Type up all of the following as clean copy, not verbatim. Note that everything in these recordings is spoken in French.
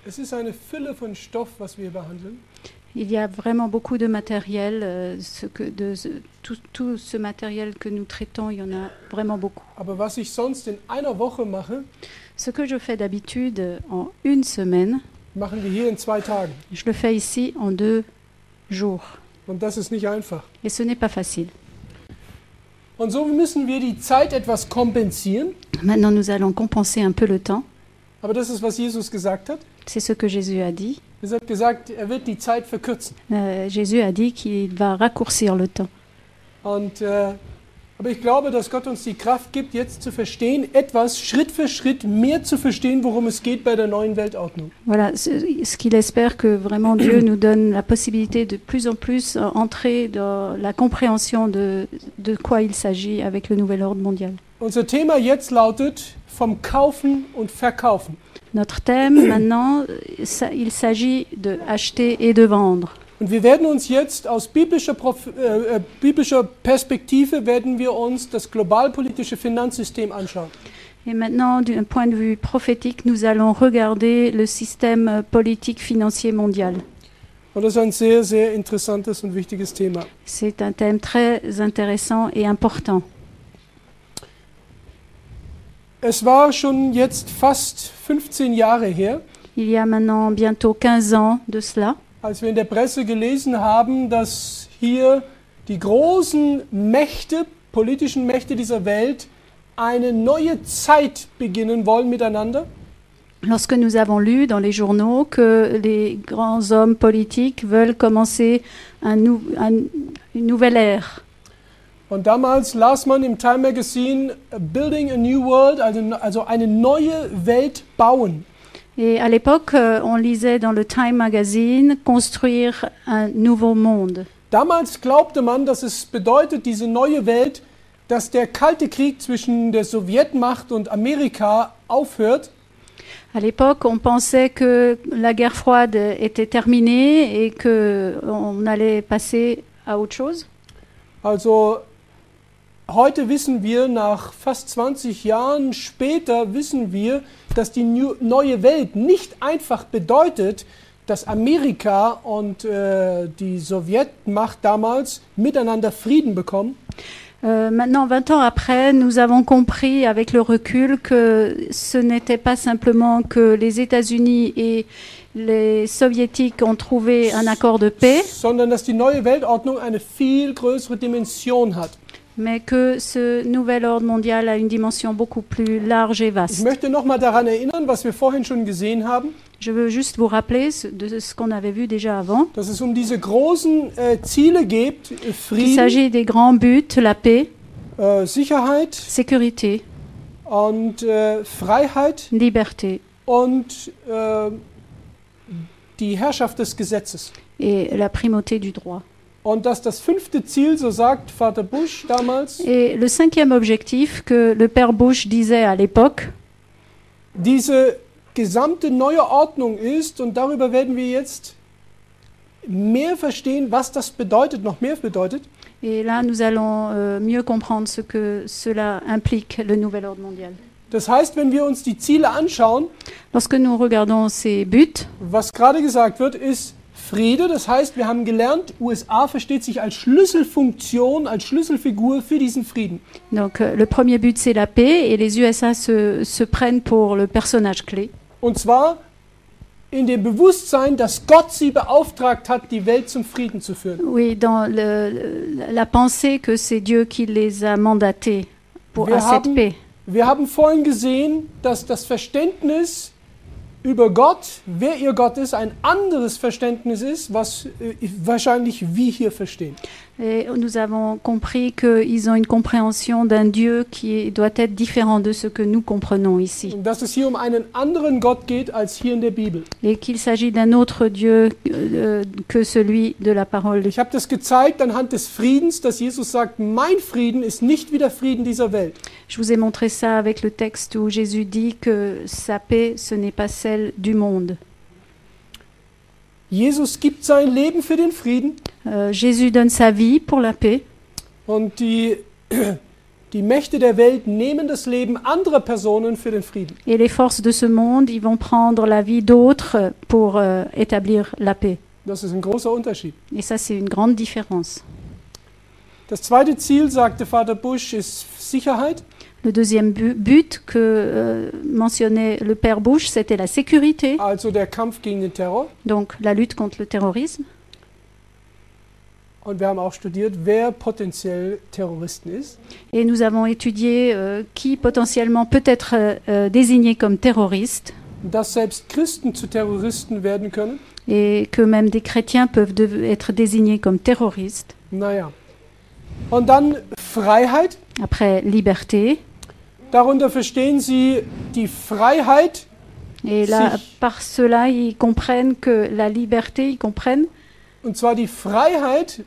Es ist eine Fülle von Stoff, was wir behandeln. Il y a vraiment beaucoup de matériel. Tout ce matériel que nous traitons, il y en a vraiment beaucoup. Aber was ich sonst in einer Woche mache, Ce que je fais d'habitude en une semaine, machen wir hier in 2 Tagen. je le fais ici en 2 jours. Und das ist nicht einfach. Et ce n'est pas facile. Und so müssen wir die Zeit etwas kompensieren. Maintenant, nous allons compenser un peu le temps. Aber das ist, was Jesus gesagt hat. C'est ce que Jésus a dit. Er hat gesagt, er wird die Zeit verkürzen. Jésus a dit qu'il va raccourcir le temps. Aber ich glaube, dass Gott uns die Kraft gibt, jetzt zu verstehen, etwas Schritt für Schritt mehr zu verstehen, worum es geht bei der neuen Weltordnung. Voilà, ce qu'il espère que vraiment Dieu nous donne la possibilité de plus en plus entrer dans la compréhension de quoi il s'agit avec le nouvel ordre mondial. Unser Thema jetzt lautet vom Kaufen und Verkaufen. Notre thème maintenant, il s'agit de acheter et de vendre. Und wir werden uns jetzt aus biblischer Perspektive werden wir uns das globalpolitische Finanzsystem anschauen. Et maintenant, d'un point de vue prophétique, nous allons regarder le système politique financier mondial. Und das ist ein sehr, sehr interessantes und wichtiges Thema. C'est un thème très intéressant et important. Es war schon jetzt fast 15 Jahre her, Il y a maintenant bientôt 15 ans de cela, als wir in der Presse gelesen haben, dass hier die großen Mächte, politischen Mächte dieser Welt, eine neue Zeit beginnen wollen miteinander. lorsque nous avons lu dans les journaux que les grands hommes politiques veulent commencer une nouvelle ère. Und damals las man im Time Magazine Building a New World, also eine neue Welt bauen. Et à l'époque, on lisait dans le Time Magazine construire un nouveau monde. Damals glaubte man, dass es bedeutet, diese neue Welt, dass der Kalte Krieg zwischen der Sowjetmacht und Amerika aufhört. À l'époque, on pensait que la guerre froide était terminée et qu'on allait passer à autre chose. Also heute wissen wir, nach fast 20 Jahren später wissen wir, dass die neue Welt nicht einfach bedeutet, dass Amerika und die Sowjetmacht damals miteinander Frieden bekommen. Maintenant, 20 ans après, nous avons compris avec le recul que ce n'était pas simplement que les États-Unis et les Soviétiques ont trouvé un accord de paix, Sondern dass die neue Weltordnung eine viel größere Dimension hat. mais que ce nouvel ordre mondial a une dimension beaucoup plus large et Ich vaste. möchte nochmal daran erinnern, was wir vorhin schon gesehen haben, Je veux juste vous rappeler de ce qu'on avait vu déjà avant. dass es um diese großen Ziele geht, Il Frieden, s'agit des grands buts, la paix, Sicherheit sécurité, und Freiheit liberté und die Herrschaft des Gesetzes. et la primauté du droit. Und dass das 5. Ziel, so sagt Vater Bush damals, Et le 5e objectif que le père Bush disait à l'époque, diese gesamte neue Ordnung ist, und darüber werden wir jetzt mehr verstehen, was das bedeutet, noch mehr bedeutet, et là nous allons mieux comprendre ce que cela implique, le nouvel ordre mondial. das heißt, wenn wir uns die Ziele anschauen, Lorsque nous regardons ces buts, was gerade gesagt wird, ist Friede. Das heißt, wir haben gelernt, USA versteht sich als Schlüsselfunktion, als Schlüsselfigur für diesen Frieden. donc le premier but c'est la paix et les USA se prennent pour le personnage clé. Und zwar in dem Bewusstsein, dass Gott sie beauftragt hat, die Welt zum Frieden zu führen. Oui, dans la pensée que c'est Dieu qui les a mandatés à cette paix. Wir haben vorhin gesehen, dass das Verständnis über Gott, wer ihr Gott ist, ein anderes Verständnis ist, was wahrscheinlich wir hier verstehen. Et nous avons compris qu'ils ont une compréhension d'un Dieu qui doit être différent de ce que nous comprenons ici. Und dass es hier um einen anderen Gott geht als hier in der Bibel. Et qu'il s'agit d'un autre Dieu que celui de la parole. Ich habe das gezeigt anhand des Friedens, dass Jesus sagt, mein Frieden ist nicht wie der Frieden dieser Welt. Je vous ai montré ça avec le texte où Jésus dit que sa paix, ce n'est pas celle du monde. Jesus gibt sein Leben für den Frieden Jésus donne sa vie pour la paix. und die Die Mächte der Welt nehmen das Leben anderer Personen für den Frieden. Et les forces de ce monde, ils vont prendre la vie d'autres pour établir la paix. Das ist ein großer Unterschied. Et ça, c'est une grande différence. Das zweite Ziel, sagte Vater Bush, ist Sicherheit. Le deuxième but que mentionnait le père Bush, c'était la sécurité, Also der Kampf gegen den Terror. donc la lutte contre le terrorisme. Und wir haben auch studiert, wer potenziell Terroristen ist. Et nous avons étudié qui potentiellement peut être désigné comme terroriste Und dass selbst Christen zu Terroristen werden können. et que même des chrétiens peuvent être désignés comme terroristes. Naja. Und dann Freiheit. Après, liberté. Darunter verstehen Sie die Freiheit, Et là, sich- par cela, ils comprennent que la liberté, ils comprennent und zwar die Freiheit,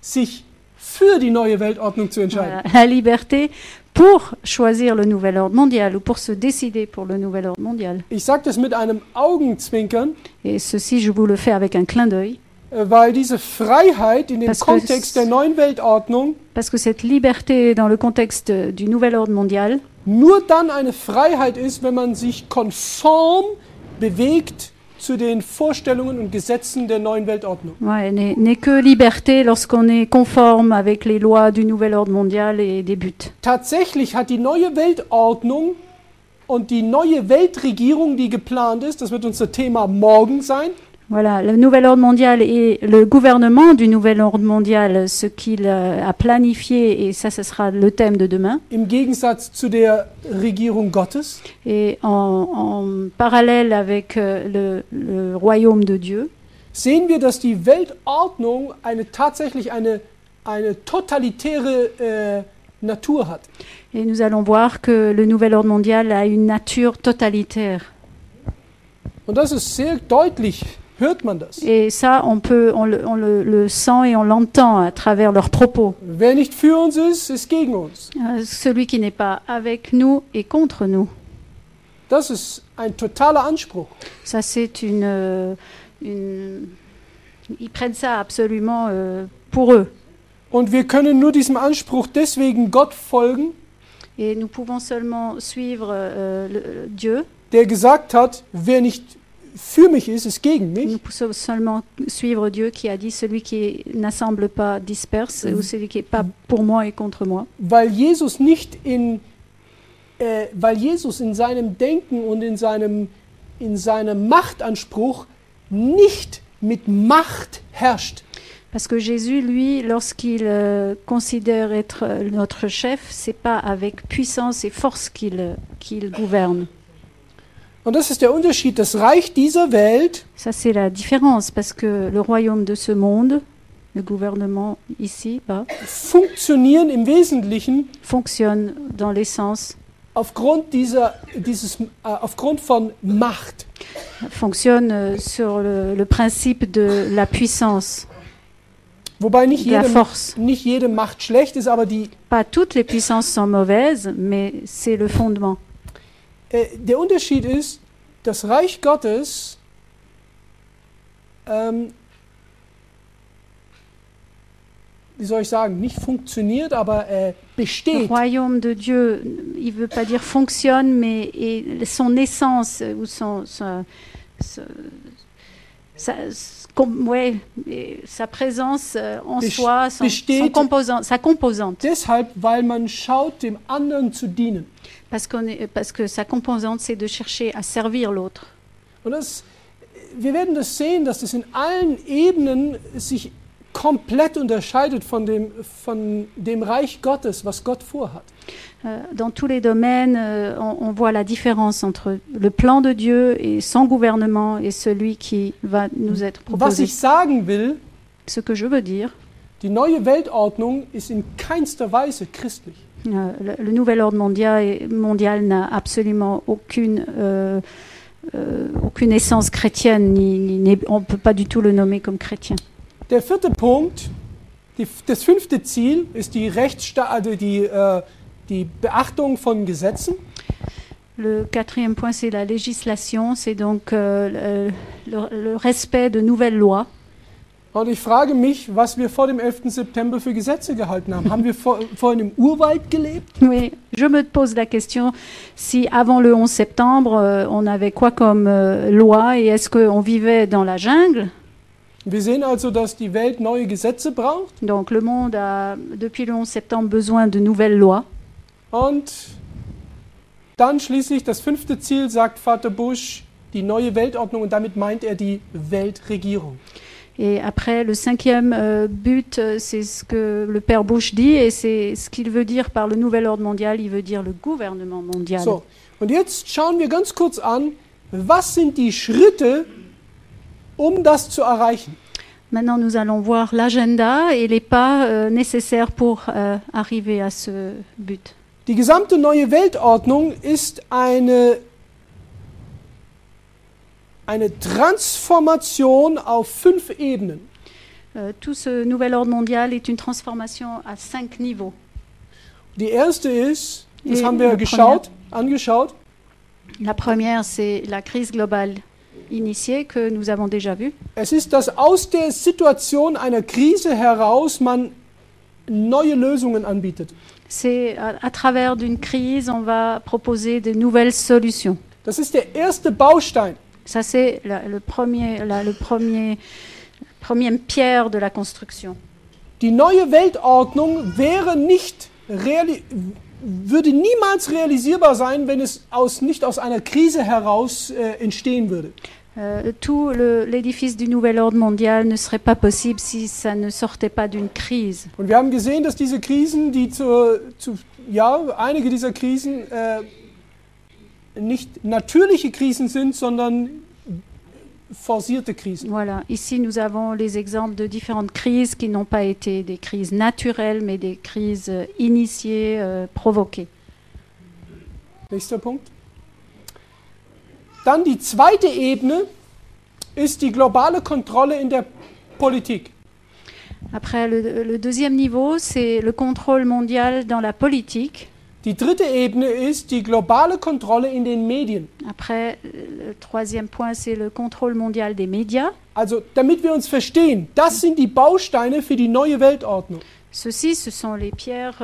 sich für die neue Weltordnung zu entscheiden. voilà, la liberté pour choisir le nouvel ordre mondial ou pour se décider pour le nouvel ordre mondial. Ich sage das mit einem Augenzwinkern, Et ceci, je vous le fais avec un clin d'œil, weil diese Freiheit in dem Parce que Kontext der neuen Weltordnung parce que cette liberté dans le contexte du nouvel ordre mondial, nur dann eine Freiheit ist, wenn man sich konform bewegt zu den Vorstellungen und Gesetzen der neuen Weltordnung. ouais, n'est que liberté lorsqu'on est conforme avec les lois du nouvel ordre mondial et des buts. Tatsächlich hat die neue Weltordnung und die neue Weltregierung, die geplant ist, das wird unser Thema morgen sein, Voilà, le nouvel ordre mondial et le gouvernement du nouvel ordre mondial, ce qu'il a planifié, et ça, ce sera le thème de demain. im Gegensatz zu der Regierung Gottes. Et en parallèle avec le royaume de Dieu, Sehen wir, dass die Weltordnung tatsächlich eine totalitäre Natur hat. et nous allons voir que le nouvel ordre mondial a une nature totalitaire. Und das ist sehr deutlich, hört man das. Et ça, on le sent et on l'entend à travers leurs propos. Wer nicht für uns ist gegen uns. Celui qui n'est pas avec nous est contre nous. Das ist ein totaler Anspruch. Ça, c'est ils prennent ça absolument pour eux. Und wir können nur diesem Anspruch deswegen Gott folgen, Et nous pouvons seulement suivre Dieu. der gesagt hat, wer nicht für mich ist gegen mich. Nous pouvons seulement suivre Dieu qui a dit celui qui n'assemble pas disperse ou celui qui n'est pas pour moi et contre moi. Weil Jesus in seinem Denken und in seinem Machtanspruch nicht mit Macht herrscht. Parce que Jésus, lui, lorsqu'il considère être notre chef, c'est pas avec puissance et force qu'il gouverne. Und das ist der Unterschied. Das Reich dieser Welt Ça, c'est la différence, parce que le royaume de ce monde, le gouvernement ici-bas, funktionieren im Wesentlichen fonctionne dans l'essence, aufgrund von Macht. fonctionne sur le principe de la puissance, Wobei nicht de la jede, force. nicht jede Macht schlecht ist, aber Pas toutes les puissances sont mauvaises, mais c'est le fondement. Der Unterschied ist, das Reich Gottes wie soll ich sagen, nicht funktioniert, aber Le besteht. royaume de Dieu, il ne veut pas dire fonctionne, mais son essence ou sa présence en soi, sa composante. Deshalb, weil man schaut, dem anderen zu dienen. Parce que sa composante, c'est de chercher à servir l'autre. Und wir werden das sehen, dass das in allen Ebenen sich komplett unterscheidet von dem Reich Gottes, was Gott vorhat. Dans tous les domaines, on voit la différence entre le plan de Dieu et son gouvernement et celui qui va nous être Was proposé. ich sagen will, Ce que je veux dire, die neue Weltordnung ist in keinster Weise christlich. le nouvel ordre mondial n'a absolument aucune essence chrétienne, on ne peut pas du tout le nommer comme chrétien. Der vierte Punkt, das fünfte Ziel ist die Beachtung von Gesetzen. Le quatrième point, c'est la législation, c'est donc le respect de nouvelles lois. Und ich frage mich, was wir vor dem 11. September für Gesetze gehalten haben. Haben wir vorhin im Urwald gelebt? Oui, je me pose la question si avant le 11 septembre, on avait quoi comme loi et est-ce qu'on vivait dans la jungle? Wir sehen also, dass die Welt neue Gesetze braucht. Donc le monde a, depuis le 11 septembre, besoin de nouvelles lois. Und dann schließlich das 5. Ziel, sagt Vater Bush, die neue Weltordnung. Und damit meint er die Weltregierung. Et après, le 5e but, c'est ce que le père Bush dit, et c'est ce qu'il veut dire par le nouvel ordre mondial, il veut dire le gouvernement mondial. So, und jetzt schauen wir ganz kurz an, was sind die Schritte, um das zu erreichen. Maintenant, nous allons voir l'agenda et les pas nécessaires pour arriver à ce but. Die gesamte neue Weltordnung ist eine Transformation auf 5 Ebenen. Tout ce nouvel ordre mondial est une transformation à 5 niveaux. Die erste ist, das Et haben wir angeschaut. La première, c'est la crise globale initiée que nous avons déjà vue. Es ist, dass aus der Situation einer Krise heraus man neue Lösungen anbietet. C'est à travers d'une crise, on va proposer de nouvelles solutions. Das ist der erste Baustein. Ça, c'est le première pierre de la construction. Die neue Weltordnung würde niemals realisierbar sein, wenn es nicht aus einer Krise heraus entstehen würde. Tout l'édifice du nouvel ordre mondial ne serait pas possible si ça ne sortait pas d'une crise. Und wir haben gesehen, dass diese Krisen, einige dieser Krisen nicht natürliche Krisen sind, sondern forcierte Krisen. Voilà, ici nous avons les exemples de différentes crises qui n'ont pas été des crises naturelles, mais des crises initiées, provoquées. Nächster Punkt. Dann die zweite Ebene ist die globale Kontrolle in der Politik. Après, le deuxième niveau, c'est le contrôle mondial dans la politique. Die dritte Ebene ist die globale Kontrolle in den Medien. Après, le troisième point, c'est le contrôle mondial des médias. Also, damit wir uns verstehen, das sind die Bausteine für die neue Weltordnung. Ceux-ci, ce sont les pierres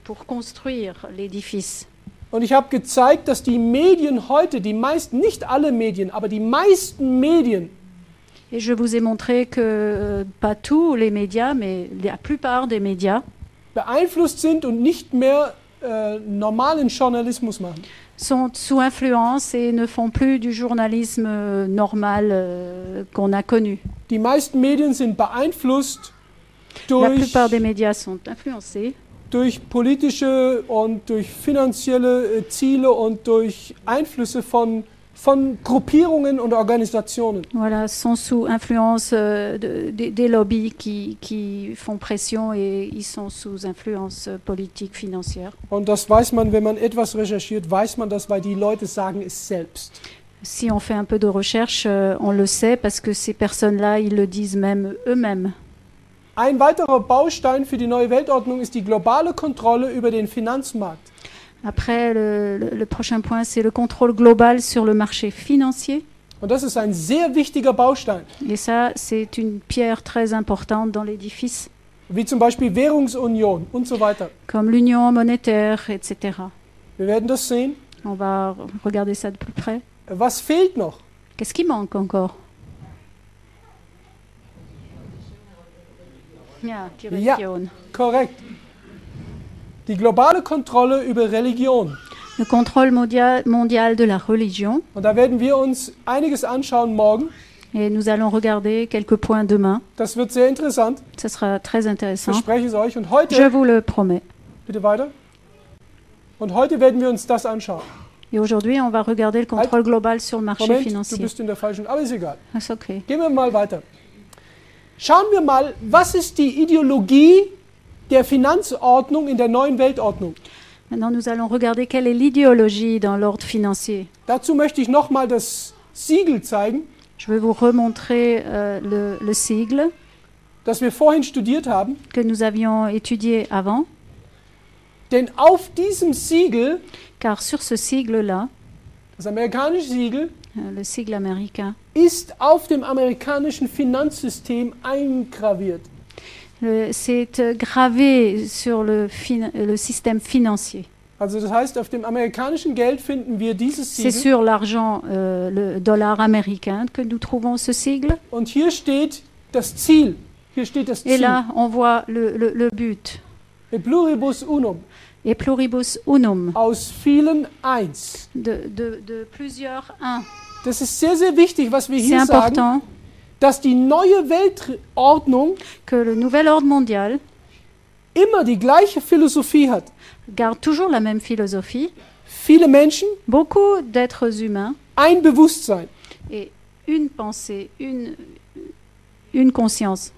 pour construire l'édifice. Und ich habe gezeigt, dass die Medien heute, nicht alle Medien, aber die meisten Medien, Et je vous ai montré que pas tous les médias, mais la plupart des médias beeinflusst sind und nicht mehr normalen Journalismus machen. sont sous influence et ne font plus du journalisme normal qu'on a connu. Die meisten Medien sind beeinflusst La plupart des médias sont influencés durch politische und durch finanzielle Ziele und durch Einflüsse von Gruppierungen und Organisationen. Voilà, sont sous influence des lobbies qui font pression et ils sont sous influence politique, financière. Und das weiß man, wenn man etwas recherchiert, weiß man das, weil die Leute sagen es selbst. Si on fait un peu de recherche, on le sait parce que ces personnes-là, ils le disent même eux-mêmes. Ein weiterer Baustein für die neue Weltordnung ist die globale Kontrolle über den Finanzmarkt. Après, le prochain point, c'est le contrôle global sur le marché financier. Und das ist ein sehr wichtiger Baustein. Et ça, c'est une pierre très importante dans l'édifice. Wie zum Beispiel Währungsunion und so weiter. Comme l'union monétaire, etc. Wir werden das sehen. On va regarder ça de plus près. Was fehlt noch? Qu'est-ce qui manque encore? Ja, die Religion. Ja, korrekt. Die globale Kontrolle über Religion. Le contrôle mondial de la religion. Und da werden wir uns einiges anschauen morgen. Et nous allons regarder quelques points demain. Das wird sehr interessant. Ça sera très Ich intéressant. verspreche es euch. Und heute, Je vous le promets. bitte weiter. Und heute werden wir uns das anschauen. Et aujourd'hui, on va regarder le contrôle global sur le marché Moment, du financier. bist in der falschen, aber ist egal. C'est okay. Gehen wir mal weiter. Schauen wir mal, was ist die Ideologie der Finanzordnung in der neuen Weltordnung? Maintenant, nous allons regarder quelle est l'idéologie dans l'ordre financier. Dazu möchte ich nochmal das Siegel zeigen, Je vais vous remontrer le sigle das wir vorhin studiert haben. que nous avions étudié avant, Denn auf diesem Siegel car sur ce sigle-là, Das amerikanische Siegel le sigle américain. ist auf dem amerikanischen Finanzsystem eingraviert. C'est gravé sur le système financier. Also das heißt, auf dem amerikanischen Geld finden wir dieses C'est Siegel. sur l'argent, le dollar américain, que nous trouvons ce sigle. Und hier steht das Ziel. Hier steht das Et Ziel. là, on voit le but. E pluribus unum. Et pluribus unum, Aus vielen eins. de plusieurs un. Das ist sehr, sehr wichtig, was wir C'est hier sagen, important dass die neue Weltordnung que le nouvel ordre mondial immer die gleiche Philosophie hat. garde toujours la même philosophie. Viele Menschen, Beaucoup d'êtres humains ein Bewusstsein. et une pensée, une conscience.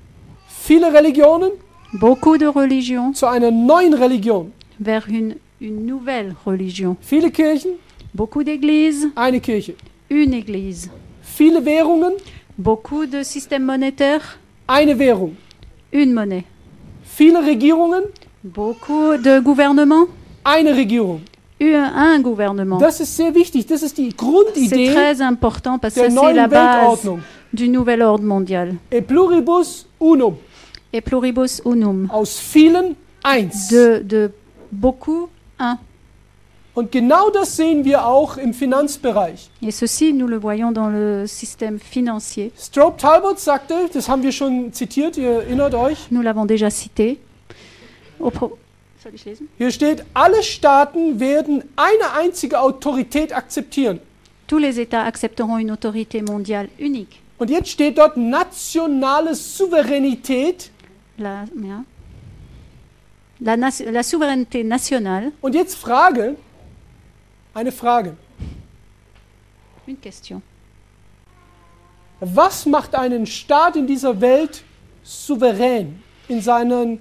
Viele Religionen Beaucoup de religions zu einer neuen Religion. vers une nouvelle religion. Viele Kirchen, Beaucoup d'églises, eine Kirche. une église. Viele Währungen, Beaucoup de systèmes monétaires, eine Währung. une monnaie. Viele Regierungen, Beaucoup de gouvernements, eine Regierung. un gouvernement. Das ist sehr wichtig. Das ist die C'est Grundidee très important parce que der ça, c'est la neuen base Weltordnung. du nouvel ordre mondial. E pluribus unum. Et pluribus unum. Aus vielen eins. De beaucoup, un. Und genau das sehen wir auch im Finanzbereich. Et ceci, nous le voyons dans le système financier. Strobe Talbot sagte, das haben wir schon zitiert, ihr erinnert euch, Nous l'avons déjà cité. Soll ich lesen? hier steht, alle Staaten werden eine einzige Autorität akzeptieren. Tous les États accepteront une autorité mondiale unique. Und jetzt steht dort nationale Souveränität. La souveraineté nationale. Und jetzt eine Frage. Une question. Was macht einen Staat in dieser Welt souverän in seiner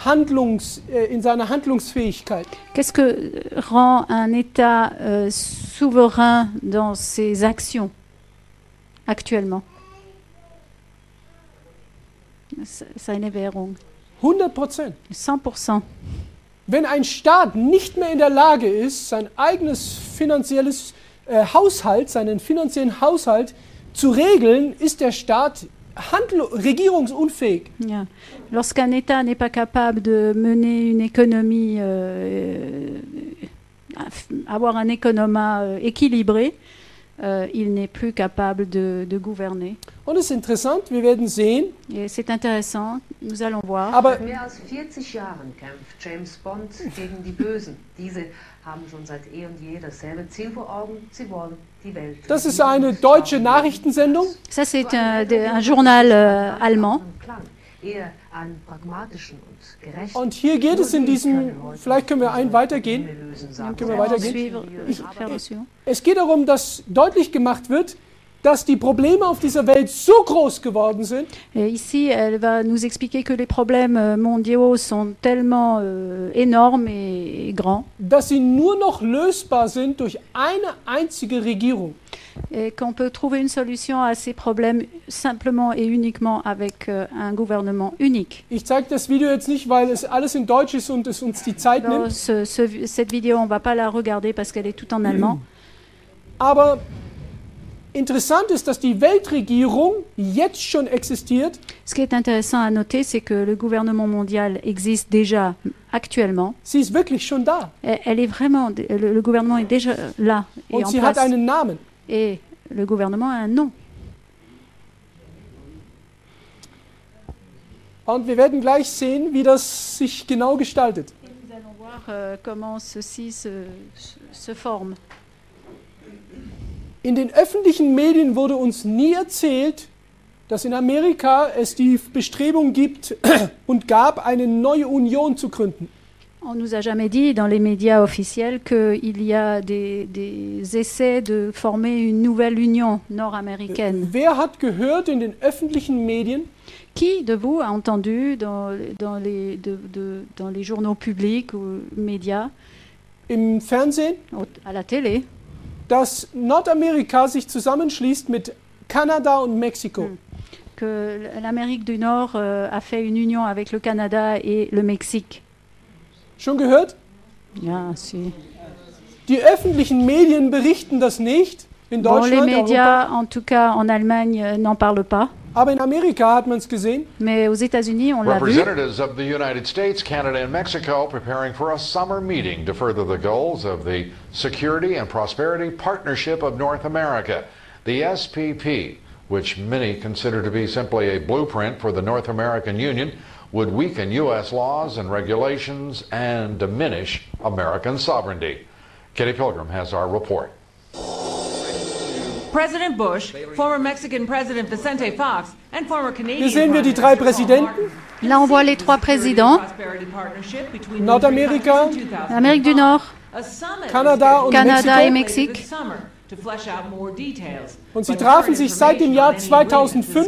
Handlungsfähigkeit? Qu'est-ce que rend un État souverain dans ses actions actuellement? Seine Währung. 100%. 100%. Wenn ein Staat nicht mehr in der Lage ist, sein eigenes finanzielles seinen finanziellen Haushalt zu regeln, ist der Staat regierungsunfähig. Yeah. Lorsqu'un État n'est pas capable de mener une économie, avoir un économat équilibré, il n'est plus capable de gouverner. Und es ist interessant, wir werden sehen, Et c'est intéressant, nous allons voir. aber Seit mehr als 40 Jahren kämpft James Bond gegen die Bösen. Diese haben schon seit eh und je dasselbe Ziel vor Augen. Sie wollen die Welt. das ist eine deutsche Nachrichtensendung. Ça, c'est un journal allemand. Eher einen pragmatischen und gerechten. Und hier geht es in diesem, vielleicht können wir weitergehen. Dann können wir weitergehen. Suivre, faire le suivant. Es geht darum, dass deutlich gemacht wird, dass die Probleme auf dieser Welt so groß geworden sind, Et ici, elle va nous expliquer que les problèmes mondiaux sont tellement énormes et grands, dass sie nur noch lösbar sind durch eine einzige Regierung. et qu'on peut trouver une solution à ces problèmes simplement et uniquement avec un gouvernement unique. Ich zeige das Video jetzt nicht, weil es alles in Deutsch ist und es uns die Zeit Dans nimmt. cette vidéo, on ne va pas la regarder parce qu'elle est toute en allemand. Aber interessant ist, dass die Weltregierung jetzt schon existiert. Ce qui est intéressant à noter, c'est que le gouvernement mondial existe déjà actuellement. Sie ist wirklich schon da. Elle est vraiment, le gouvernement est déjà là et Und en sie hat place. einen Namen. Et le gouvernement a un nom. Und wir werden gleich sehen, wie das sich genau gestaltet. Nous allons voir comment ceci se forme. In den öffentlichen Medien wurde uns nie erzählt, dass in Amerika es die Bestrebung gibt und gab, eine neue Union zu gründen. On nous a jamais dit dans les médias officiels qu'il y a des essais de former une nouvelle union nord-américaine. Wer hat gehört in den öffentlichen Medien, Qui de vous a entendu dans les journaux publics ou médias, im Fernsehen, à la télé, dass Nordamerika sich zusammenschließt mit Kanada und Mexiko? que l'Amérique du Nord a fait une union avec le Canada et le Mexique? Schon gehört? Ja, si. Die öffentlichen Medien berichten das nicht in Bon, les Deutschland, médias, Europa, en tout cas en Allemagne, n'en parlent pas. aber in Amerika hat man es gesehen. Mais aux États-Unis, on l'a vu. Representatives of the United States, Canada, and Mexico preparing for a summer meeting to further the goals of the Security and Prosperity Partnership of North America, the SPP, which many consider to be simply a blueprint for the North American Union, would weaken U.S. laws and regulations and diminish American sovereignty. Kitty Pilgrim has our report. President Bush, former Mexican President Vicente Fox, and former Canadian Hier sehen wir die Prime drei Minister Paul Präsidenten. Martin. Là, on voit les trois présidents. Nordamerika, L'Amérique du Nord, Kanada und Canada et Mexiko. Mexique. Und sie trafen sich seit dem Jahr 2005.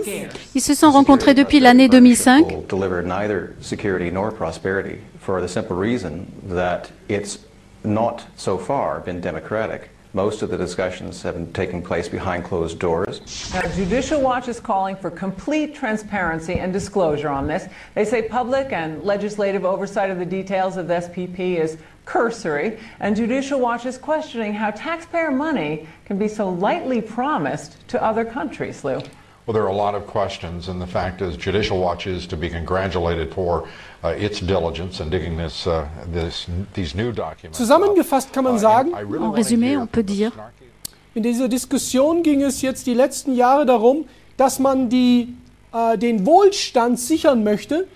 Ils se sont rencontrés depuis l'année 2005. Delivered neither security nor prosperity for the simple reason that it's not so far been democratic. Most of the discussions have been taking place behind closed doors. Now, Judicial Watch is calling for complete transparency and disclosure on this. They say public and legislative oversight of the details of the SPP is cursory, and Judicial Watch is questioning how taxpayer money can be so lightly promised to other countries, Lou. Well, there are a lot of questions, and the fact is Judicial Watch is to be congratulated for its diligence in digging these new documents. Zusammengefasst kann man sagen, En résumé, on peut dire in dieser Diskussion ging es jetzt die letzten Jahre darum, dass man den Wohlstand sichern möchte.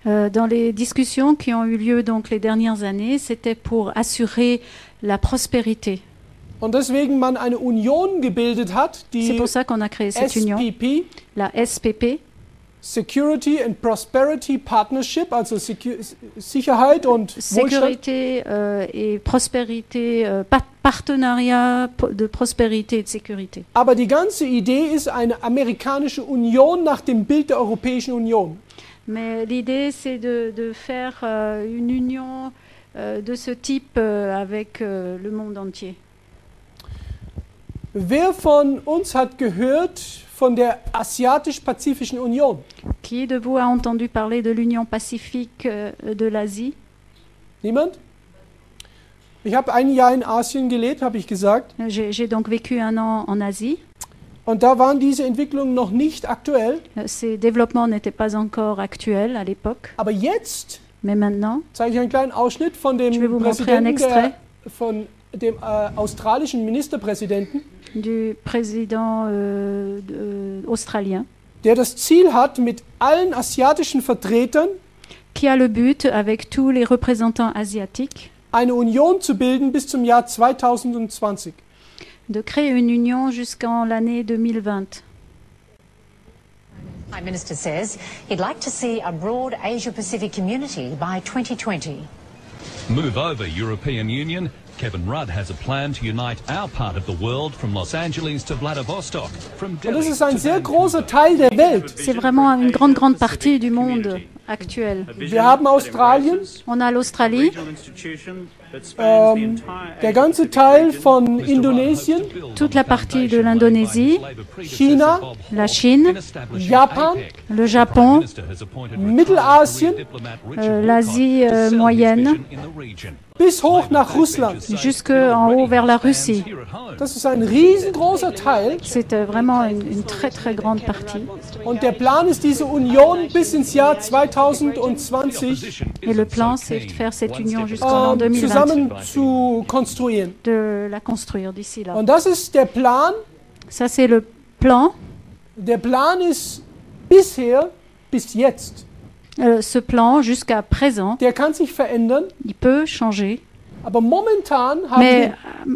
dans les discussions qui ont eu lieu donc les dernières années, c'était pour assurer la prospérité. Und deswegen man eine Union gebildet hat, C'est die pour ça qu'on a créé cette union, SPP, la SPP, Security and Prosperity Partnership, also Sicherheit und Wohlstand. sécurité et prospérité, partenariat de prospérité et de sécurité. Aber die ganze Idee ist eine amerikanische Union nach dem Bild der Europäischen Union. Mais l'idée, c'est de faire une union de ce type avec le monde entier. Wer von uns hat gehört von der Asiatisch-Pazifischen Union? Qui de vous a entendu parler de l'Union Pacifique de l'Asie? Niemand? Ich habe ein Jahr in Asien gelebt, habe ich gesagt. J'ai donc vécu 1 an en Asie. Und da waren diese Entwicklungen noch nicht aktuell. Ces développements n'étaient pas encore actuels à l'époque. Aber jetzt Mais maintenant, zeige ich einen kleinen Ausschnitt von dem Je vais vous montrer un Präsidenten, extrait. von dem australischen Ministerpräsidenten, du président australien, der das Ziel hat, mit allen asiatischen Vertretern qui a le but, avec tous les représentants asiatiques, eine Union zu bilden bis zum Jahr 2020. de créer une union jusqu'en l'année 2020. Prime Minister says he'd like to see a broad Asia-Pacific community by 2020. Move over, European Union. Kevin Rudd has a plan to unite our part of the world from Los Angeles to Vladivostok. From Und Delhi das ist ein to sehr Vancouver. großer Teil der Welt. C'est vraiment une grande partie du monde actuel. Wir haben Australien, On a l'Australie, der ganze Teil von Indonesien, toute la partie de l'Indonésie, China, la Chine, Japan, le Japon, Mittelasien, l'Asie moyenne, bis hoch nach Russland. jusque en haut vers la Russie. Das ist ein riesengroßer Teil. C'est vraiment une très grande partie. Und der Plan ist, diese Union bis ins Jahr 2020 Et le plan, c'est de faire cette union jusqu'en 2020, zusammen zu konstruieren. de la construire d'ici là. Und das ist der Plan. Ça, c'est le plan. Der Plan ist bisher, bis jetzt. Ce plan, jusqu'à présent, Der kann sich verändern, il peut changer. aber momentan haben Mais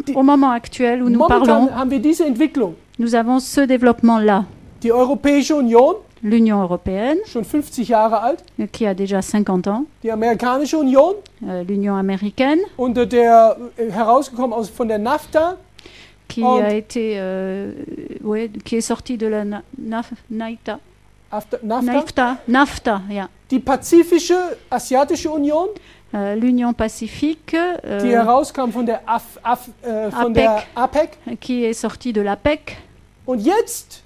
wir, au moment actuel où nous parlons, momentan haben wir diese Entwicklung. nous avons ce développement-là. Die Europäische Union, L'Union européenne, schon 50 Jahre alt, qui a déjà 50 ans, die Amerikanische Union, l'Union américaine, unter der herausgekommen von der NAFTA, qui Oh. a été, qui est sortie de la NAFTA. NAFTA, yeah. die Pazifische Asiatische Union, L'Union Pacifique, die herauskam von der der APEC. qui est sortie de l'APEC. Und jetzt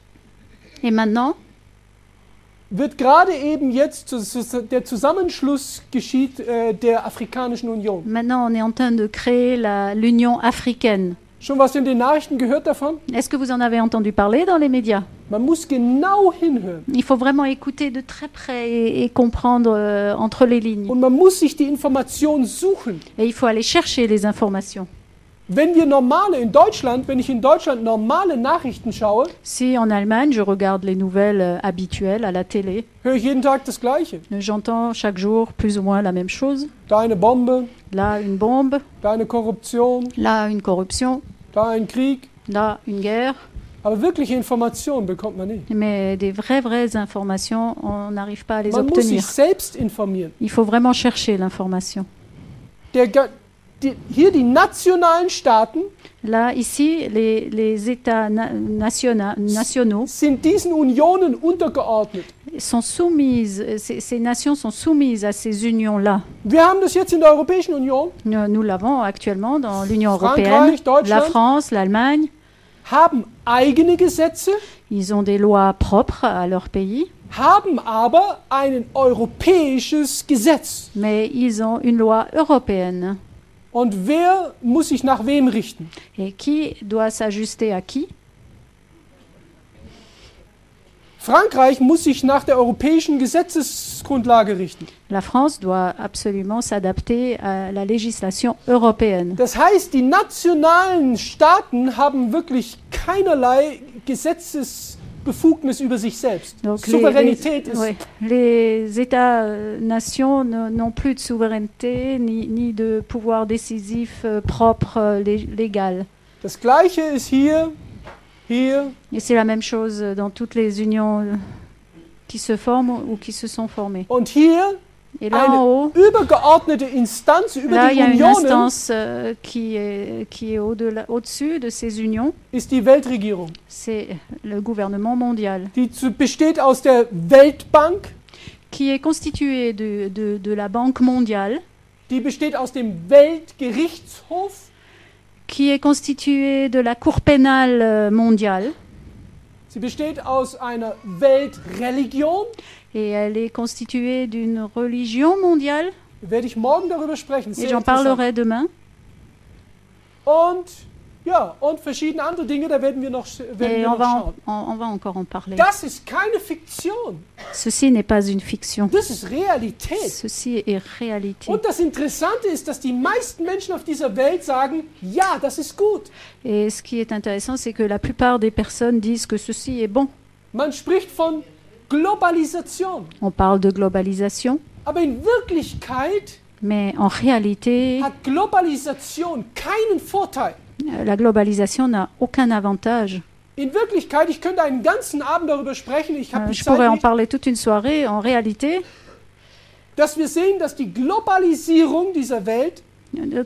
Et maintenant, wird gerade eben jetzt der Zusammenschluss geschieht der Afrikanischen Union. Maintenant, on est en train de créer l'Union africaine. Schon was in den Nachrichten gehört davon? Est-ce que vous en avez entendu parler dans les médias? Man muss genau hinhören. Il faut vraiment écouter de très près et comprendre entre les lignes. Und man muss sich die Informationen suchen. Et il faut aller chercher les informations. Wenn ich in Deutschland normale Nachrichten schaue, Si en Allemagne, je regarde les nouvelles habituelles à la télé, höre ich jeden Tag das Gleiche. j'entends chaque jour plus ou moins la même chose. Da eine Bombe, Là, une bombe, da eine Korruption, là, une corruption, da ein Krieg. là, une guerre. Aber wirkliche Informationen bekommt man nicht. Mais des vraies informations, on n'arrive pas à les Man muss sich obtenir. selbst informieren. Il faut vraiment chercher l'information. Hier die nationalen Staaten Là, ici, les États nationaux sind diesen Unionen untergeordnet. sont soumises, ces nations sont soumises à ces unions-là. Wir haben das jetzt in der Europäischen Union, Nous l'avons actuellement dans l'Union Frankreich, européenne, Deutschland. la France, l'Allemagne. haben eigene Gesetze, Ils ont des lois propres à leur pays, haben aber ein europäisches Gesetz. mais ils ont une loi européenne. Und wer muss sich nach wem richten? Et qui doit s'ajuster à qui? Frankreich muss sich nach der europäischen Gesetzesgrundlage richten. La France doit absolument s'adapter à la législation européenne. Das heißt, die nationalen Staaten haben wirklich keinerlei Gesetzesbefugnis über sich selbst. Donc Souveränität ist... les États-nations n'ont plus de souveraineté ni de pouvoir décisif propre, légal. Das Gleiche ist hier. Et c'est la même chose dans toutes les unions qui se forment ou qui se sont formées. Und hier Et là en haut, eine übergeordnete Instanz über là il die y a une Unionen instance qui est au-dessus de ces unions. ist die Weltregierung. C'est le gouvernement mondial, Die besteht aus der Weltbank, qui est constitué de la Banque mondiale, die besteht aus dem Weltgerichtshof, qui est constitué de la Cour pénale mondiale, sie besteht aus einer Weltreligion. et elle est constituée d'une religion mondiale. Werde ich morgen darüber sprechen. Et Sehr j'en interessant. parlerai demain. Und verschiedene andere Dinge, da werden wir noch Et on schauen. va encore en parler. Das ist keine Fiktion. Ceci n'est pas une fiction. Das ist Realität. Ceci est réalité. Und das Interessante ist, dass die meisten Menschen auf dieser Welt sagen, ja, das ist gut. Et ce qui est intéressant, c'est que la plupart des personnes disent que ceci est bon. Man spricht von Globalisation. On parle de globalisation, Aber in Wirklichkeit mais en réalité, hat Globalisation keinen Vorteil. la globalisation n'a aucun avantage. In Wirklichkeit, ich könnte einen ganzen Abend darüber sprechen, ich habe die Je pourrais Zeit en nicht, parler toute une soirée. En réalité, dass wir sehen, dass die Globalisierung dieser Welt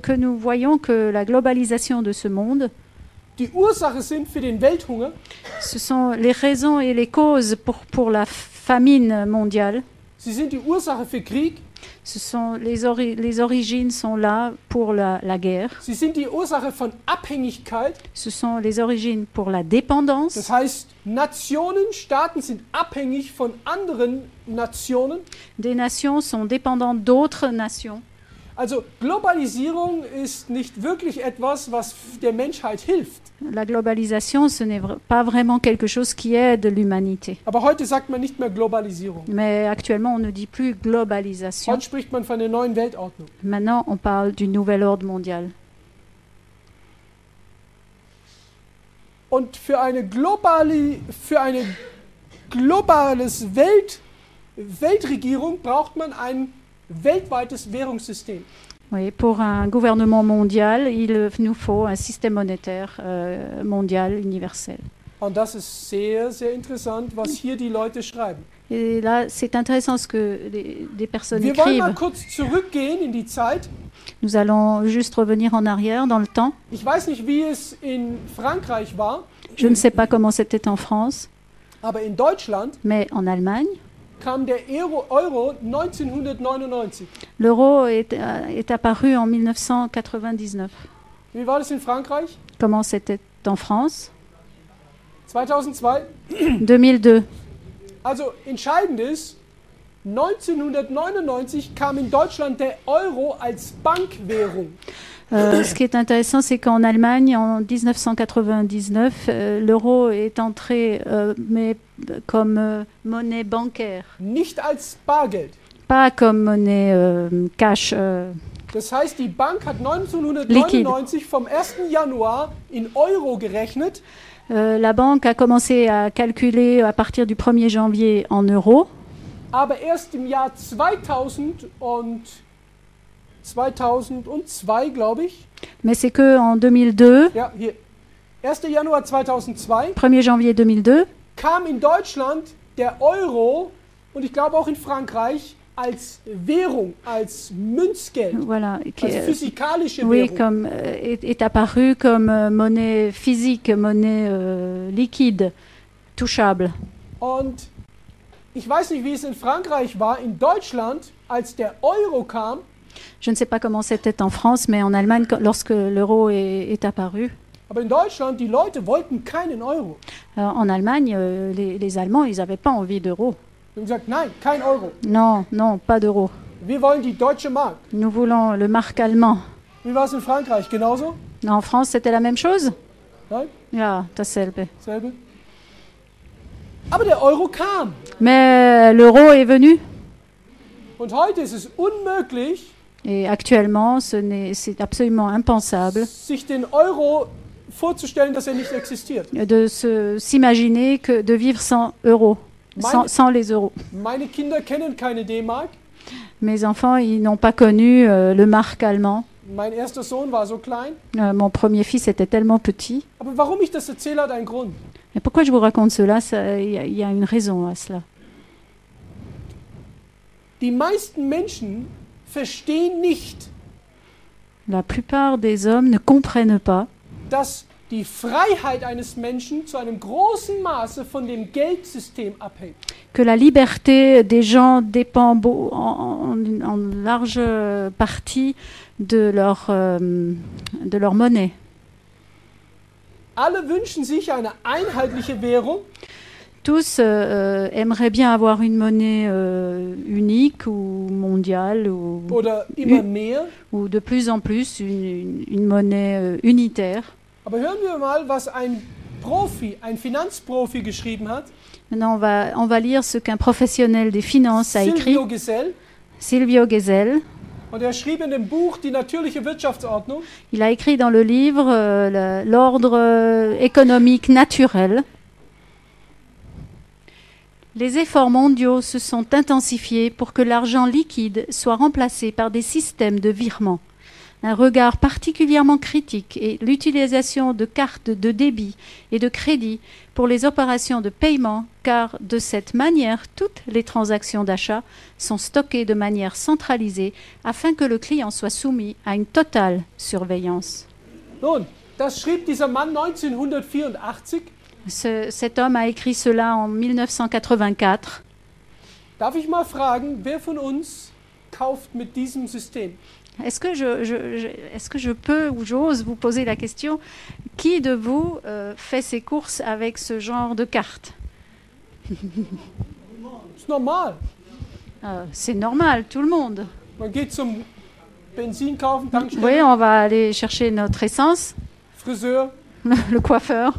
que nous voyons que la globalisation de ce monde, die Ursache sind für den Welthunger, ce sont les raisons et les causes pour la famine mondiale. sie sind die Ursache für Krieg, Ce sont les origines sont là pour la guerre. sie sind die Ursache von Abhängigkeit. Ce sont les origines pour la dépendance. Das heißt, Nationen, Staaten sind abhängig von anderen Nationen. Des nations sont dépendantes d'autres nations. Also Globalisierung ist nicht wirklich etwas, was der Menschheit hilft. La globalisation, ce n'est pas vraiment quelque chose qui aide l'humanité. Aber heute sagt man nicht mehr Globalisierung. Mais actuellement, on ne dit plus globalisation. Heute spricht man von der neuen Weltordnung. Maintenant, on parle du nouvel ordre mondial. Und für eine globales Weltregierung braucht man ein weltweites Währungssystem. Oui, pour un gouvernement mondial, il nous faut un système monétaire mondial universel. Und das ist sehr, sehr interessant, was hier die Leute schreiben. Et là, c'est intéressant ce que des personnes Wir wollen mal écrivent. kurz zurückgehen in die Zeit. Nous allons juste revenir en arrière dans le temps. Ich weiß nicht, wie es in Frankreich war, Je ne sais pas comment c'était en France, aber in Deutschland mais en Allemagne, kam der Euro 1999. l'euro est apparu en 1999. Wie war das in Frankreich? Comment c'était en France? 2002. 2002. Also entscheidend ist, 1999 kam in Deutschland der Euro als Bankwährung. Ce qui est intéressant, c'est qu'en Allemagne, en 1999, l'euro est entré mais comme monnaie bancaire, Nicht als Bargeld. pas comme monnaie cash. Das heißt, die Bank hat 1999 vom 1. Januar in Euro gerechnet. La banque a commencé à calculer à partir du 1er janvier en euros, Aber erst im Jahr 2002, glaube ich, mais c'est que en 2002, ja, hier, 1. Januar 2002, 1er janvier 2002, kam in Deutschland der Euro und ich glaube auch in Frankreich als Währung, als Münzgeld, voilà, als physikalische oui, Währung. comme, est apparu comme monnaie physique, monnaie liquide, touchable. Und ich weiß nicht, wie es in Frankreich war. In Deutschland, als der Euro kam, Je ne sais pas comment c'était en France, mais en Allemagne, lorsque l'euro est apparu, aber in Deutschland, die Leute wollten keinen Euro. en Allemagne, les Allemands, ils n'avaient pas envie d'euros. Sie haben gesagt, nein, kein Euro. Non, non, pas d'euros. Wir wollen die deutsche Mark. Nous voulons le marque allemand. Wie war es in Frankreich? Genauso? En France, c'était la même chose? Nein? Ja, dasselbe. Selbe? Aber der Euro kam. Mais l'euro est venu. Und heute ist es unmöglich, Et actuellement, c'est absolument impensable sich den Euro vorzustellen, dass er nicht existiert. de s'imaginer que de vivre sans euros, sans les euros. Meine Kinder kennen keine D-Mark. Mes enfants, ils n'ont pas connu le marque allemand. Mein erster Sohn war so klein. Mon premier fils était tellement petit. Aber warum ich das erzähle, hat einen Grund. Et pourquoi je vous raconte cela? Il y a une raison à cela. Die meisten Menschen verstehen nicht, La plupart des hommes ne comprennent pas dass die Freiheit eines Menschen zu einem großen Maße von dem Geldsystem abhängt. que la liberté des gens dépend en large partie de leur monnaie. Alle wünschen sich eine einheitliche Währung, Tous aimeraient bien avoir une monnaie unique ou mondiale oder immer mehr. ou de plus en plus une monnaie unitaire. Aber hören wir mal, was ein Profi, ein Finanzprofi geschrieben hat. Maintenant, on va lire ce qu'un professionnel des finances a écrit, Silvio Gesell. Silvio Gesell. Und er schrieb in dem Buch Die natürliche Wirtschaftsordnung, Il a écrit dans le livre l'ordre économique naturel. Les efforts mondiaux se sont intensifiés pour que l'argent liquide soit remplacé par des systèmes de virement. Un regard particulièrement critique est l'utilisation de cartes de débit et de crédit pour les opérations de paiement, car de cette manière, toutes les transactions d'achat sont stockées de manière centralisée afin que le client soit soumis à une totale surveillance. nun, das schrieb dieser Mann 1984. Cet homme a écrit cela en 1984. Darf ich mal fragen, wer von uns kauft mit diesem System? Est-ce que je peux ou j'ose vous poser la question, qui de vous fait ses courses avec ce genre de carte? Ist normal. C'est normal, tout le monde. Man geht zum Benzin kaufen, Vous Tankstelle, voyez, on va aller chercher notre essence, Friseur. le coiffeur,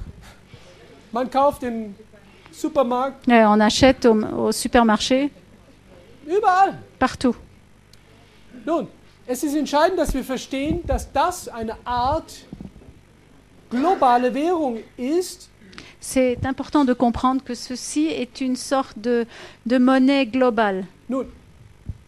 Man kauft im Supermarkt, on achète au supermarché, überall. partout. Nun, es ist entscheidend, dass wir verstehen, dass das eine Art globale Währung ist, C'est important de comprendre que ceci est une sorte de monnaie globale. nun,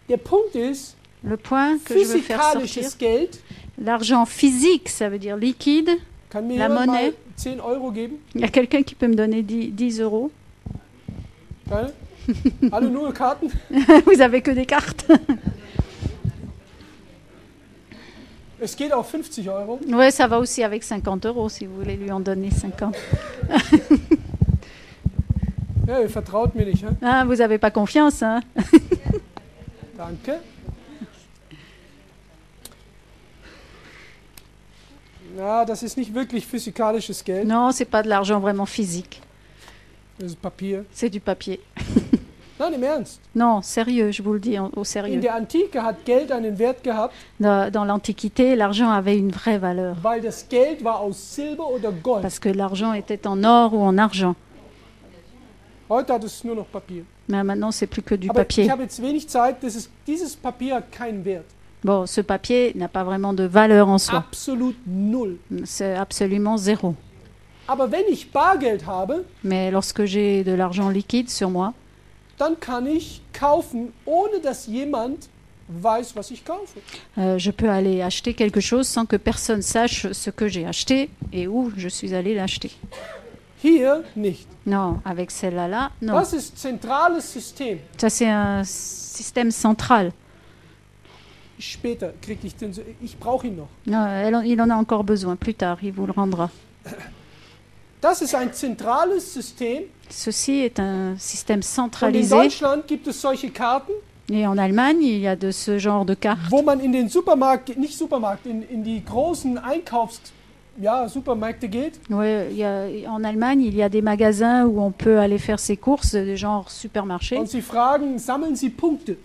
der Punkt ist, Le point que je veux faire sortir, physikalisches Geld, l'argent physique, ça veut dire liquide. kann mir La jemand Monnaie. mal 10 Euro geben? Il y a quelqu'un qui peut me donner 10 euros. Keine? Alle nur Karten? Vous avez que des cartes. Es geht auch 50 Euro. Oui, ça va aussi avec 50 euros si vous voulez lui en donner 50. Ja, ihr vertraut mir nicht, hein? Ah, vous n'avez pas confiance, hein? Danke. Ja, das ist nicht wirklich physikalisches Geld. Non, c'est pas de l'argent vraiment physique. Das ist Papier. C'est du papier. Nein, im Ernst. Non, sérieux, je vous le dis au In sérieux. der Antike hat Geld einen Wert gehabt, Dans l'Antiquité, l'argent avait une vraie valeur. weil das Geld war aus Silber oder Gold. Parce que l'argent était en or ou en argent. Heute hat es nur noch Papier. Mais maintenant, c'est plus que du Aber papier. ich habe jetzt wenig Zeit. Dieses Papier hat keinen Wert. Bon, ce papier n'a pas vraiment de valeur en soi. Absolut null. C'est absolument zéro. Aber wenn ich Bargeld habe, Mais lorsque j'ai de l'argent liquide sur moi, dann kann ich kaufen, ohne dass jemand weiß, was ich kaufe. je peux aller acheter quelque chose sans que personne sache ce que j'ai acheté et où je suis allé l'acheter. Hier nicht. Non, avec celle-là, non. Das ist zentrales System. Ça, c'est un système central. Später kriege ich den. Ich brauche ihn noch. Non, il en a encore besoin. Plus tard, il vous le rendra. Das ist ein zentrales System. Ceci est un système Und in centralisé. Deutschland gibt es solche Karten, Et en Allemagne, il y a de ce genre de cartes. wo man in den Supermarkt, nicht Supermarkt, in die großen Supermärkte geht. Ouais, en Allemagne, il y a des magasins où on peut aller faire ses courses, genre supermarché. Und sie fragen, sammeln Sie Punkte?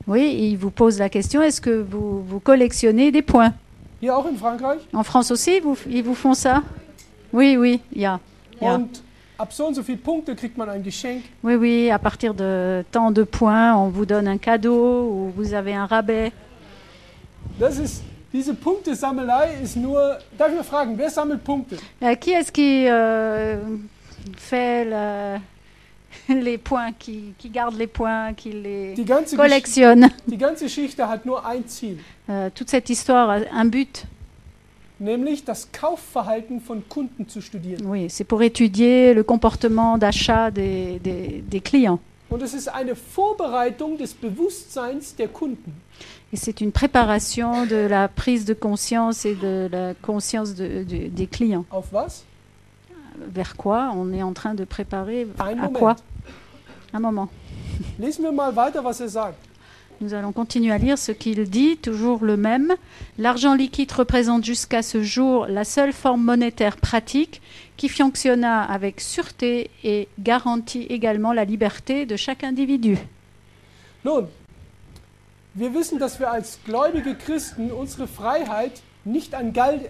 Oui, et ils vous posent la question, est-ce que vous collectionnez des points? Hier auch in Frankreich. En France aussi, ils vous font ça? Oui, il y a. Und ab so und so viele Punkte kriegt man ein Geschenk. Oui, à partir de tant de points, on vous donne un cadeau ou vous avez un rabais. Diese Punktesammelei ist nur. Darf ich mal fragen, wer sammelt Punkte? Qui est-ce qui fait les points, qui garde les points, qui les collectionne? Die ganze Geschichte hat nur ein Ziel, Toute cette histoire a un but. nämlich das Kaufverhalten von Kunden zu studieren. Oui, c'est pour étudier le comportement d'achat des clients. Und es ist eine Vorbereitung des Bewusstseins der Kunden. Et c'est une préparation de la prise de conscience et de la conscience des clients. Auf was? Vers quoi on est en train de préparer? Ein À Moment. quoi? Un moment. Lesen wir mal weiter, was er sagt. Nous allons continuer à lire ce qu'il dit, toujours le même. L'argent liquide représente jusqu'à ce jour la seule forme monétaire pratique qui fonctionna avec sûreté et garantit également la liberté de chaque individu. Nun, wir wissen, dass wir als gläubige Christen unsere Freiheit nicht an Geld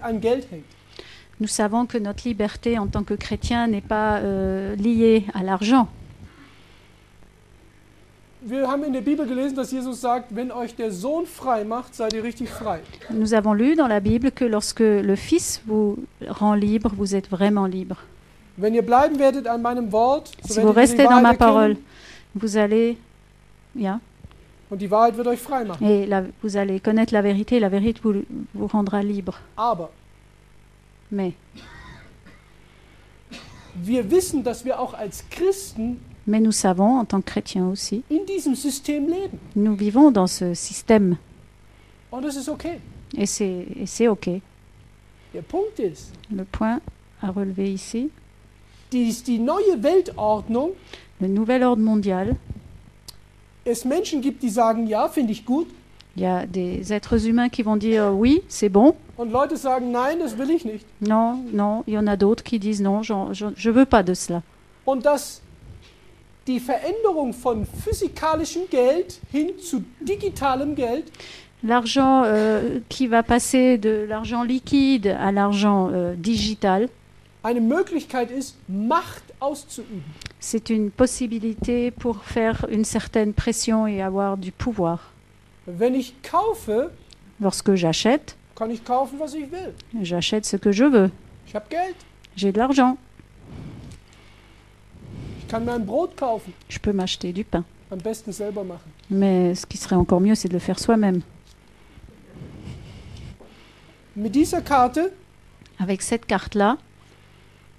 hängt. Nous savons que notre liberté en tant que chrétien n'est pas liée à l'argent. Wir haben in der Bibel gelesen, dass Jesus sagt, wenn euch der Sohn frei macht, seid ihr richtig frei. Nous avons lu dans la Bible que lorsque le Fils vous rend libre, vous êtes vraiment libre. Wenn ihr bleiben werdet an meinem Wort, so Si vous werdet ihr die restez dans ma Wahrheit parole, erkennen vous allez, ja, und die Wahrheit wird euch frei machen. et vous allez connaître la vérité vous rendra libre. Aber Mais wir wissen, dass wir auch als Christen nous savons, en tant que chrétiens aussi, in diesem System leben. nous vivons dans ce système Und das ist okay. et c'est OK. Der Punkt ist, Le point à relever ici, die neue Weltordnung, le nouvel ordre mondial, es Menschen gibt, die sagen, ja, finde ich gut. il y a des êtres humains qui vont dire oui, c'est bon. Und Leute sagen, nein, das will ich nicht. Non, il y en a d'autres qui disent non, je veux pas de cela. Und dass die Veränderung von physikalischem Geld hin zu digitalem Geld L'argent qui va passer de l'argent liquide à l'argent digital, eine Möglichkeit ist, Macht auszuüben. c'est une possibilité pour faire une certaine pression et avoir du pouvoir. Wenn ich kaufe, Lorsque j'achète, kann ich kaufen, was ich will. j'achète ce que je veux. Ich habe Geld. J'ai de l'argent. Ich kann mir ein Brot kaufen. Je peux m'acheter du pain. Am besten selber machen. Mais ce qui serait encore mieux, c'est de le faire soi-même. Mit dieser Karte Avec cette carte-là,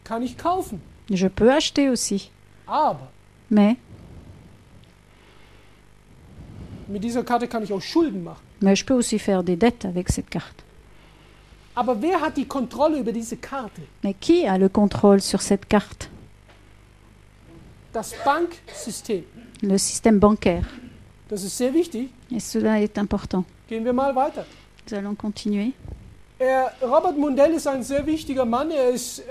kann ich kaufen. je peux acheter aussi. Aber Mais mit dieser Karte kann ich auch Schulden machen. je peux aussi faire des dettes avec cette carte. Aber wer hat die Kontrolle über diese Karte? Mais qui a le contrôle sur cette carte? Das Banksystem. Le système bancaire. Das ist sehr wichtig. Et cela est important. Gehen wir mal weiter. Nous allons continuer. Robert Mundell ist ein sehr wichtiger Mann. Er ist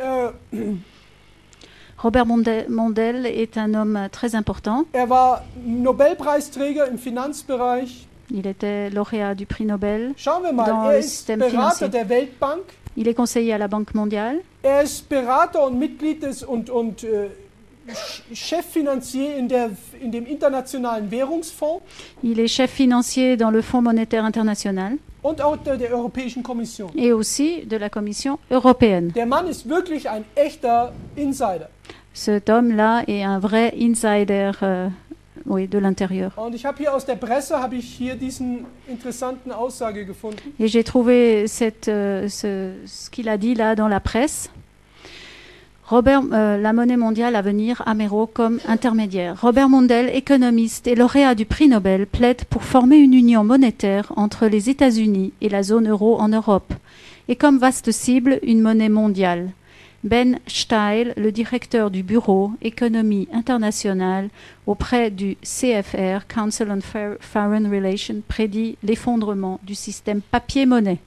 Robert Mondel est un homme très important. Er war Nobelpreisträger im Finanzbereich. Il était lauréat du prix Nobel Schauen wir dans mal, le er ist système Berater financier. der Weltbank. Il est conseiller à la Banque mondiale. Er ist Berater und Mitglied des und Cheffinanzier in dem Internationalen Währungsfonds Il est chef financier dans le Fonds monétaire international und auch der Europäischen Kommission. et aussi de la Commission européenne. Der Mann ist wirklich ein echter Insider. Cet homme-là est un vrai insider oui, de l'intérieur. Und ich habe hier aus der Presse diesen interessanten Aussage gefunden. Et j'ai trouvé ce qu'il a dit là dans la presse. La monnaie mondiale à venir, Amero comme intermédiaire. Robert Mondel, économiste et lauréat du prix Nobel, plaide pour former une union monétaire entre les États-Unis et la zone euro en Europe, et comme vaste cible, une monnaie mondiale. Ben Steil, le directeur du bureau économie internationale auprès du CFR, Council on Foreign Relations, prédit l'effondrement du système papier-monnaie.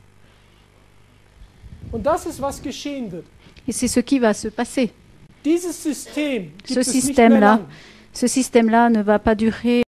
Und das ist, was geschehen wird. Et c'est ce qui va se passer. Dieses System gibt Ce es nicht mehr lang. système-là ne va pas durer